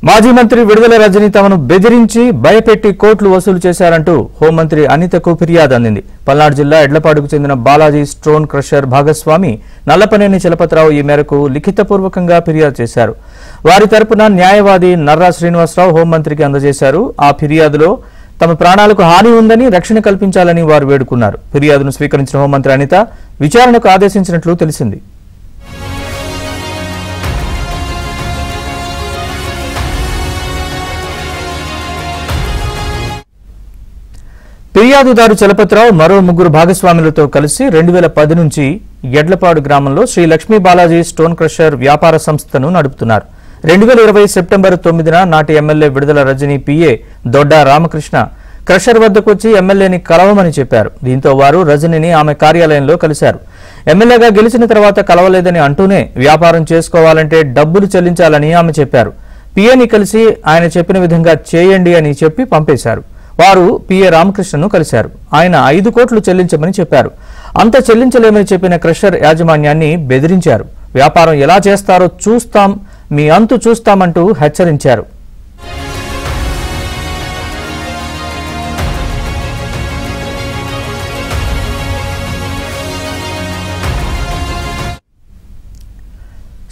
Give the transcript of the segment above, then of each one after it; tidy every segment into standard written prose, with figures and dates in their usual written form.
మాజీ మంత్రి విడుదల రజని తమను బెదిరించి భయపెట్టి కోట్లు వసూలు చేశారంటూ హోంమంత్రి అనితకు ఫిర్యాదు అందింది. పల్నాడు జిల్లా ఎడ్లపాడుకు చెందిన బాలాజీ స్టోన్ క్రషర్ భాగస్వామి నల్లపనేని చలపతిరావు ఈ మేరకు లిఖితపూర్వకంగా ఫిర్యాదు చేశారు. వారి తరపున న్యాయవాది నర్రా శ్రీనివాసరావు హోంమంత్రికి అందజేశారు. ఆ ఫిర్యాదులో తమ ప్రాణాలకు హాని ఉందని, రక్షణ కల్పించాలని వారు వేడుకున్నారు. ఫిర్యాదును స్వీకరించిన హోంమంత్రి అనిత విచారణకు ఆదేశించినట్లు తెలిసింది. ఫిర్యాదుదారు చలపతిరావు మరో ముగ్గురు భాగస్వాములతో కలిసి 2010 నుంచి ఎడ్లపాడు గ్రామంలో శ్రీ లక్ష్మీ బాలాజీ స్టోన్ క్రషర్ వ్యాపార సంస్థను నడుపుతున్నారు. 2020 సెప్టెంబర్ 9న నాటి ఎమ్మెల్యే విడుదల రజని పిఏ దొడ్డా రామకృష్ణ క్రషర్ వద్దకు వచ్చి ఎమ్మెల్యేని కలవమని చెప్పారు. దీంతో వారు రజనిని ఆమె కార్యాలయంలో కలిశారు. ఎమ్మెల్యేగా గెలిచిన తర్వాత కలవలేదని అంటూనే వ్యాపారం చేసుకోవాలంటే డబ్బులు చెల్లించాలని ఆమె చెప్పారు. పిఏని కలిసి ఆయన చెప్పిన విధంగా చేయండి అని చెప్పి పంపేశారు. వారు పిఏ రామకృష్ణను కలిశారు. ఆయన 5 కోట్లు చెల్లించమని చెప్పారు. అంత చెల్లించలేమని చెప్పిన క్రషర్ యాజమాన్యాన్ని బెదిరించారు. వ్యాపారం ఎలా చేస్తారో చూస్తాం, మీ అంతు చూస్తామంటూ హెచ్చరించారు.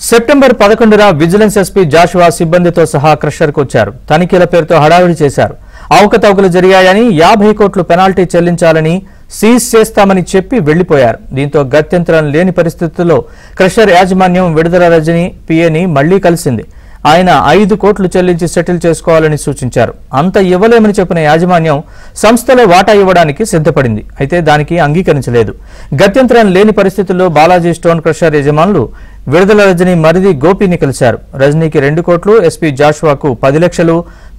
సెప్టెంబర్ 11న విజిలెన్స్ ఎస్పీ జాషువా సిబ్బందితో సహా క్రషర్కు వచ్చారు. తనిఖీల పేరుతో హడావిడి చేశారు. అవకతవకలు జరిగాయని 50 కోట్లు పెనాల్టీ చెల్లించాలని, సీజ్ చేస్తామని చెప్పి వెళ్లిపోయారు. దీంతో గత్యంతరం లేని పరిస్థితుల్లో క్రషర్ యాజమాన్యం విడుదల రజని పిఏని మళ్లీ కలిసింది. ఆయన 5 కోట్లు చెల్లించి సెటిల్ చేసుకోవాలని సూచించారు. అంత ఇవ్వలేమని చెప్పిన యాజమాన్యం సంస్థలో వాటా ఇవ్వడానికి సిద్ధపడింది. అయితే దానికి అంగీకరించలేదు. గత్యంతరం లేని పరిస్థితుల్లో బాలాజీ స్టోన్ క్రషర్ యజమానులు విడుదల రజని మరిది గోపిని కలిశారు. రజనీకి 2 కోట్లు, ఎస్పీ జాషువాకు 10 లక్షలు,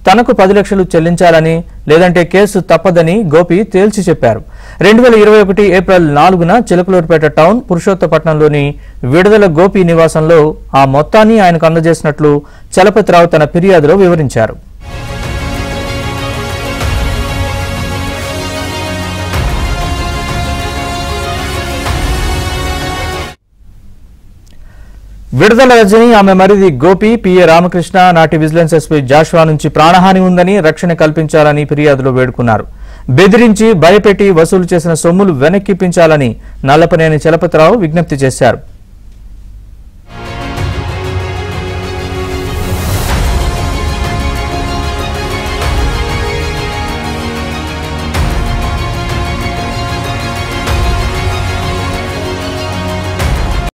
తనకు 10 లక్షలు చెల్లించాలని, లేదంటే కేసు తప్పదని గోపి తేల్చి చెప్పారు. 2021 ఏప్రిల్ 4న చిలకలూరుపేట టౌన్ పురుషోత్తపట్నంలోని విడుదల గోపి నివాసంలో ఆ మొత్తాన్ని ఆయనకు అందజేసినట్లు చలపతిరావు తన ఫిర్యాదులో వివరించారు. విడుదల రజని, ఆమె మరిది గోపి, పిఏ రామకృష్ణ నాటి విజిలెన్స్ ఎస్పీ జాషువా నుంచి ప్రాణహాని ఉందని, రక్షణ కల్పించాలని ఫిర్యాదులో వేడుకున్నారు. బెదిరించి భయపెట్టి వసూలు చేసిన సొమ్ములు వెనక్కిప్పించాలని నల్లపనేని చలపతిరావు విజ్ఞప్తి చేశారు.